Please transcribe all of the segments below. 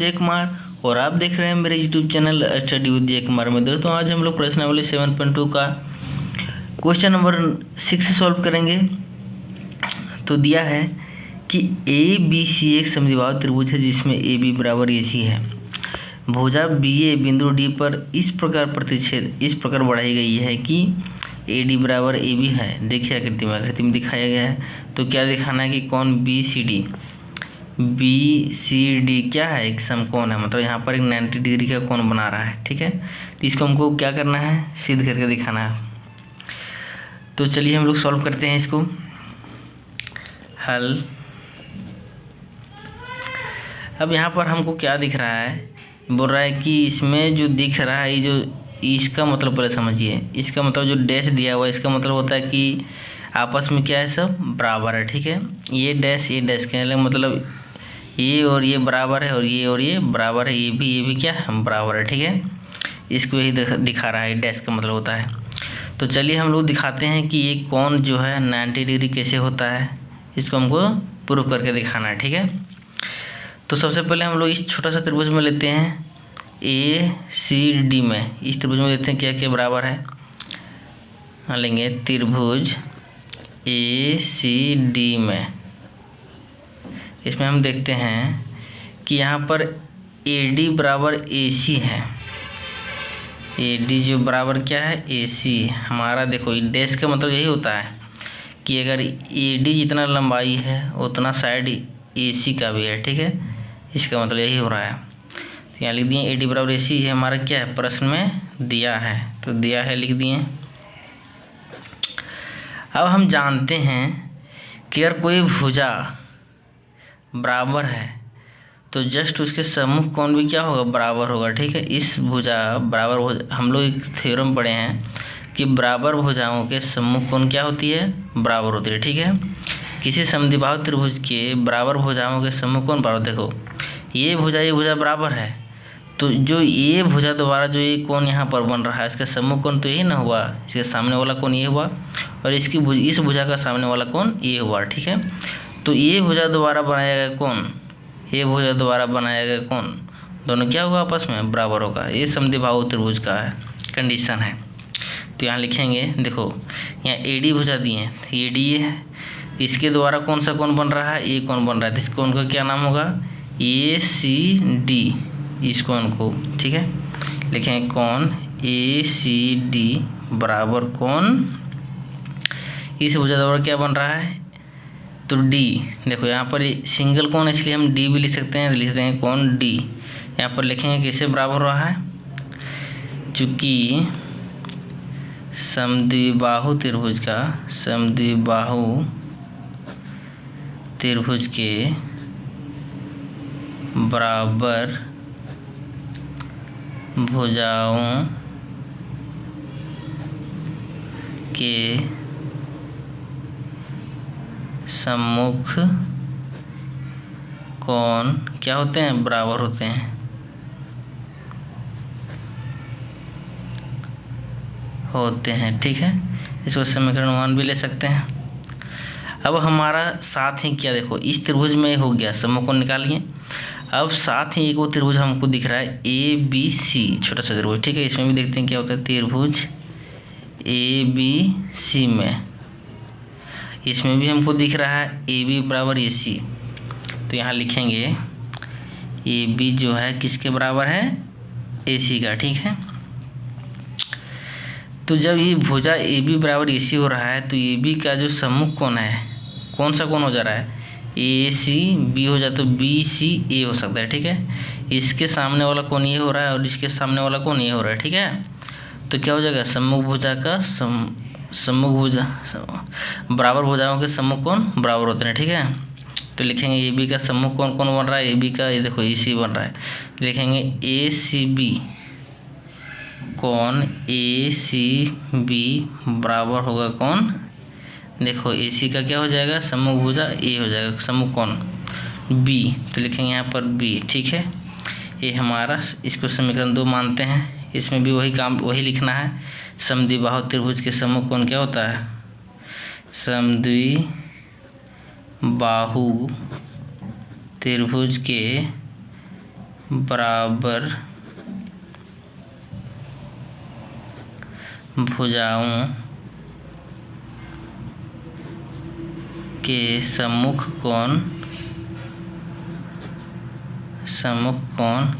अजय कुमार और आप देख रहे हैं मेरे YouTube channel study with Ajay Kumar में। दोस्तों आज हम लोग प्रश्नावली 7.2 का क्वेश्चन नंबर 6 सॉल्व करेंगे। तो दिया है कि ए बी सी एक समद्विबाहु त्रिभुज है जिसमें ए बी बराबर ए सी है। भुजा बी ए बिंदु डी पर इस प्रकार प्रतिच्छेद इस प्रकार बढ़ाई गई है कि ए डी बराबर ए बी है। देखिए आकृति में दिखाया गया है। तो क्या दिखाना है कि कौन बी सी डी क्या है, एक समकोण है, मतलब यहाँ पर एक 90 डिग्री का कोण बना रहा है। ठीक है, तो इसको हमको क्या करना है, सिद्ध करके दिखाना है। तो चलिए हम लोग सॉल्व करते हैं इसको। हल। अब यहाँ पर हमको क्या दिख रहा है, बोल रहा है कि इसमें जो दिख रहा है, ये जो इसका मतलब पहले समझिए। इसका मतलब जो डैश दिया हुआ है इसका मतलब होता है कि आपस में क्या है, सब बराबर है। ठीक है, ये डैश के मतलब ये और ये बराबर है और ये बराबर है, ये भी क्या है, बराबर है। ठीक है, इसको यही दिखा रहा है, डैश का मतलब होता है। तो चलिए हम लोग दिखाते हैं कि ये कोण जो है 90 डिग्री कैसे होता है, इसको हमको प्रूव करके दिखाना है। ठीक है, तो सबसे पहले हम लोग इस छोटा सा त्रिभुज में लेते हैं ए सी डी में। इस त्रिभुज में देखते हैं क्या क्या बराबर है। हाँ, लेंगे त्रिभुज ए सी डी में। इसमें हम देखते हैं कि यहाँ पर ए डी बराबर ए सी है। ए डी जो बराबर क्या है, ए सी हमारा। देखो डैश का मतलब यही होता है कि अगर ए डी जितना लंबाई है उतना साइड ए सी का भी है। ठीक है, इसका मतलब यही हो रहा है। तो यहाँ लिख दिए ए डी बराबर ए सी है हमारा, क्या है, प्रश्न में दिया है, तो दिया है लिख दिए। अब हम जानते हैं कि अगर कोई भुजा बराबर है तो जस्ट उसके सम्मुख कोण भी क्या होगा, बराबर होगा। ठीक है, इस भुजा बराबर हम लोग एक थ्योरम पढ़े हैं कि बराबर भुजाओं के सम्मुख कोण क्या होती है, बराबर होती है। ठीक है, किसी समद्विबाहु त्रिभुज के बराबर भुजाओं के सम्मुख कोण बराबर। देखो ये भुजा बराबर है, तो जो ये भुजा द्वारा जो ये कोण यहाँ पर बन रहा है इसका सम्मुख कोण तो यही ना हुआ, इसके सामने वाला कोण ये हुआ और इस भुजा का सामने वाला कोण ये हुआ। ठीक है, तो ये भुजा द्वारा बनाया गया कोण, ये भुजा द्वारा बनाया गया कोण दोनों क्या होगा, आपस में बराबर होगा। ये समद्विबाहु त्रिभुज का है, कंडीशन है। तो यहाँ लिखेंगे, देखो यहाँ ए डी भुजा दिए हैं, ए डी ये है, इसके द्वारा कौन सा कोण बन रहा है, ये कोण बन रहा है। तो इस कोण का क्या नाम होगा, ए सी डी, इस कोण को। ठीक है, लिखेंगे कोण ए सी डी बराबर कोण इस भुजा द्वारा क्या बन रहा है, तो डी। देखो यहाँ पर सिंगल कोण इसलिए हम डी भी लिख सकते हैं, लिख देंगे कोण डी। यहाँ पर लिखेंगे किससे बराबर रहा है, चूँकि समद्विबाहु त्रिभुज के बराबर भुजाओं के सम्मुख कोण क्या होते हैं, बराबर होते हैं। ठीक है, इसको समीकरण 1 भी ले सकते हैं। अब हमारा साथ ही क्या, देखो इस त्रिभुज में हो गया, सम्मुख कोण निकालिए। अब साथ ही एक वो त्रिभुज हमको दिख रहा है ए बी सी, छोटा सा त्रिभुज। ठीक है, इसमें भी देखते हैं क्या होता है, त्रिभुज ए बी सी में, इसमें भी हमको दिख रहा है ए बी बराबर ए सी। तो यहाँ लिखेंगे ए बी जो है किसके बराबर है, ए सी का। ठीक है, तो जब ये भुजा ए बी बराबर ए सी हो रहा है तो ए बी का जो सम्मुख कोण है, कौन सा कोण हो जा रहा है, ए सी बी हो जाए तो बी सी ए हो सकता है। ठीक है, इसके सामने वाला कोण ये हो रहा है और इसके सामने वाला कोण ये हो रहा है। ठीक है, तो क्या हो जाएगा, सम्मुख भुजा का सम्मुख भुजा बराबर भुजाओं के सम्मुख कोण बराबर होते हैं। ठीक है, तो लिखेंगे ए बी का सम्मुख कोण कौन बन रहा है, ए बी का, ये देखो ए सी बन रहा है, लिखेंगे ए सी बी कोण ए सी बी बराबर होगा कौन, देखो ए सी का क्या हो जाएगा, सम्मुख भुजा ए हो जाएगा, सम्मुख कोण बी, तो लिखेंगे यहाँ पर बी। ठीक है, ये हमारा, इसको समीकरण 2 मानते हैं। इसमें भी वही लिखना है, समद्विबाहु त्रिभुज के सम्मुख कोण क्या होता है, समद्विबाहु त्रिभुज के बराबर भुजाओं के सम्मुख कोण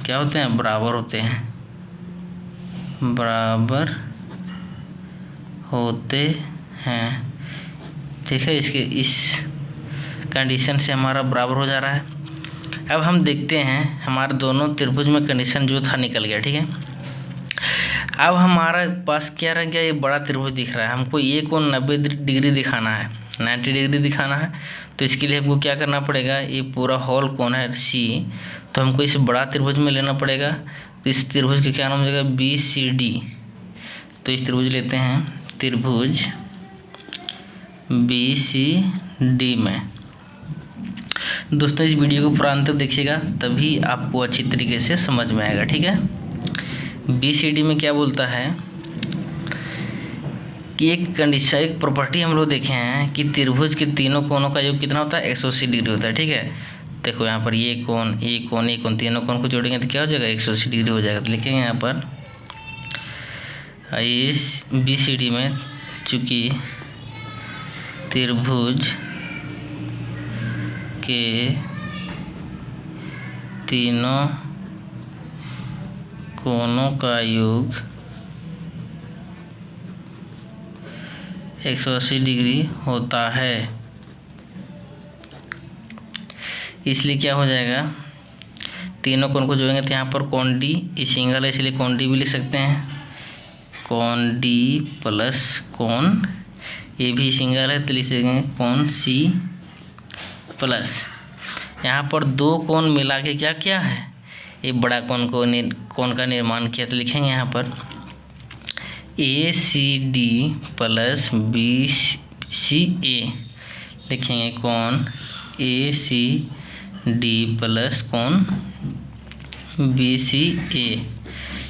क्या होते हैं? बराबर होते हैं, बराबर होते हैं। ठीक है, इसके इस कंडीशन से हमारा बराबर हो जा रहा है। अब हम देखते हैं हमारे दोनों त्रिभुज में कंडीशन जो था निकल गया। ठीक है, अब हमारे पास क्या रह गया? ये बड़ा त्रिभुज दिख रहा है, हमको ये कोण 90 डिग्री दिखाना है, 90 डिग्री दिखाना है। तो इसके लिए हमको क्या करना पड़ेगा? ये पूरा होल कोण है सी, तो हमको इस बड़ा त्रिभुज में लेना पड़ेगा। तो इस त्रिभुज का क्या नाम हो जाएगा? BCD। तो इस त्रिभुज लेते हैं, त्रिभुज BCD में। दोस्तों इस वीडियो को पूरा अंत तक देखिएगा, तभी आपको अच्छी तरीके से समझ में आएगा। ठीक है, BCD में क्या बोलता है कि एक कंडीशन, एक प्रॉपर्टी हम लोग देखे हैं कि त्रिभुज के तीनों कोणों का योग कितना होता है? 180 डिग्री होता है। ठीक है, देखो यहाँ पर ये कोण तीनों कोण को जोड़ेंगे तो क्या हो जाएगा? 180 डिग्री हो जाएगा। तो लिखेंगे यहाँ पर इस BCD में चूँकि त्रिभुज के तीनों कोणों का योग 180 डिग्री होता है, इसलिए क्या हो जाएगा? तीनों कोण को जोड़ेंगे तो यहाँ पर कोण D, ये सिंगल है इसलिए कोण D भी लिख सकते हैं, कोण D प्लस कोण ये भी सिंगल है तो लिख सकेंगे कोण C प्लस यहाँ पर दो कोण मिला के क्या किया है? ये बड़ा कोण का निर्माण किया। तो लिखेंगे यहाँ पर ACD प्लस BCA, लिखेंगे कोण ACD प्लस कोण BCA।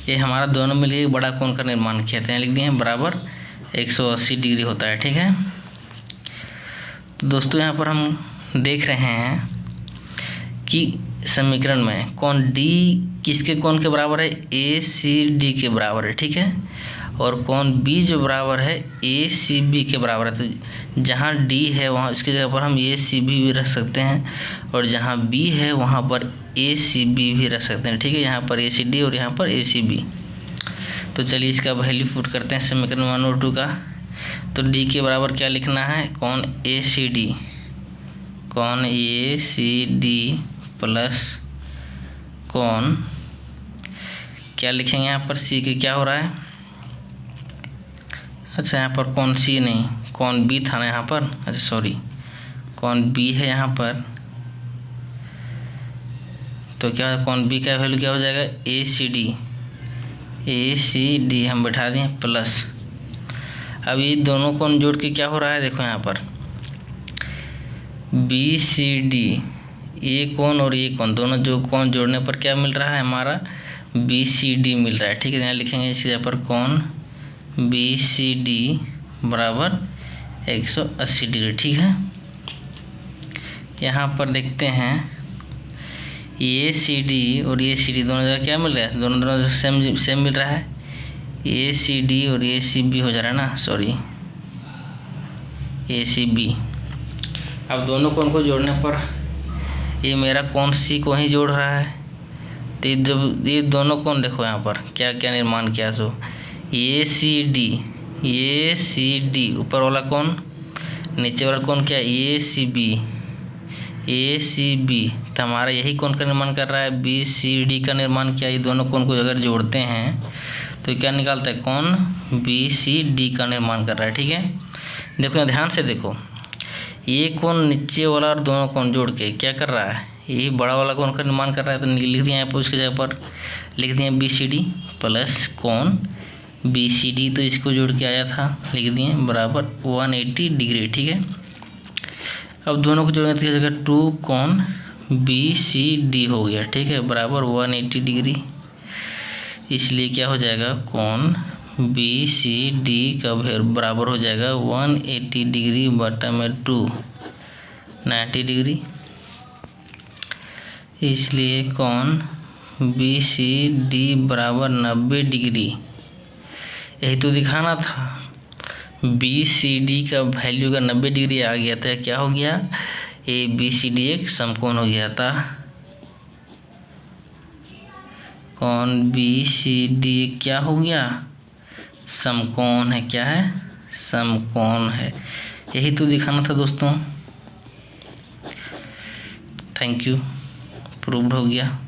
ये हमारा दोनों मिलकर बड़ा कोण का निर्माण किया था, लिख दिए बराबर 180 डिग्री होता है। ठीक है, तो दोस्तों यहाँ पर हम देख रहे हैं कि समीकरण में कोण D किसके कोण के बराबर है? ACD के बराबर है। ठीक है, और कोण B जो बराबर है ACB के बराबर है। तो जहाँ D है वहाँ उसकी जगह पर हम ACB भी रख सकते हैं, और जहाँ B है वहाँ पर ACB भी रख सकते हैं। ठीक है, यहाँ पर ACD और यहाँ पर ACB। तो चलिए इसका वैल्यू पुट करते हैं समीकरण 1 और 2 का। तो D के बराबर क्या लिखना है? कोण ACD प्लस कोण क्या लिखेंगे यहाँ पर? C के क्या हो रहा है? अच्छा यहाँ पर कोण C नहीं, कोण B था ना यहाँ पर। अच्छा सॉरी, कोण B है यहाँ पर। तो क्या कोण B का वैल्यू क्या हो जाएगा? ACD हम बैठा दें प्लस। अब ये दोनों कोण जोड़ के क्या हो रहा है? देखो यहाँ पर BCD, ये कोण और ये कोण दोनों जो कोण जोड़ने पर क्या मिल रहा है? हमारा BCD मिल रहा है। ठीक है, यहाँ लिखेंगे इसके जगह पर कोण BCD बराबर 180 डिग्री। ठीक है, यहाँ पर देखते हैं ACD और ACD दोनों जगह क्या मिल रहा है? दोनों सेम मिल रहा है। ACD और ACB हो जा रहा है ना, सॉरी ACB। अब दोनों कोण को जोड़ने पर ये मेरा कोण C को ही जोड़ रहा है। तो ये दोनों कोण देखो यहाँ पर क्या क्या निर्माण किया। सो ACD ऊपर वाला कोण, नीचे वाला कोण क्या? ACB। तो हमारा यही कोण का निर्माण कर रहा है, BCD का निर्माण किया। ये दोनों कोण को अगर जोड़ते हैं तो क्या निकालता है? कोण BCD का निर्माण कर रहा है। ठीक है, देखो ध्यान से देखो, ये कोण नीचे वाला और दोनों कोण जोड़ के क्या कर रहा है? यही बड़ा वाला कोण का निर्माण कर रहा है। तो लिख दिया यहाँ पर, उसके जगह पर लिख दिए BCD प्लस कोण BCD, तो इसको जोड़ के आया था, लिख दिए बराबर 180 डिग्री। ठीक है, अब दोनों को जोड़ने की जगह 2 कोण BCD हो गया। ठीक है, बराबर 180 डिग्री, इसलिए क्या हो जाएगा? कोण BCD का बराबर हो जाएगा 180 डिग्री बटा में 2 90 डिग्री। इसलिए कोण बी सी डी बराबर 90 डिग्री, यही तो दिखाना था। बी सी डी का वैल्यू का 90 डिग्री आ गया था, क्या हो गया, ए बी सी डी एक समकोण हो गया था। कौन बी सी डी क्या हो गया, समकोण है, क्या है, समकोण है, यही तो दिखाना था दोस्तों। थैंक यू, प्रूव्ड हो गया।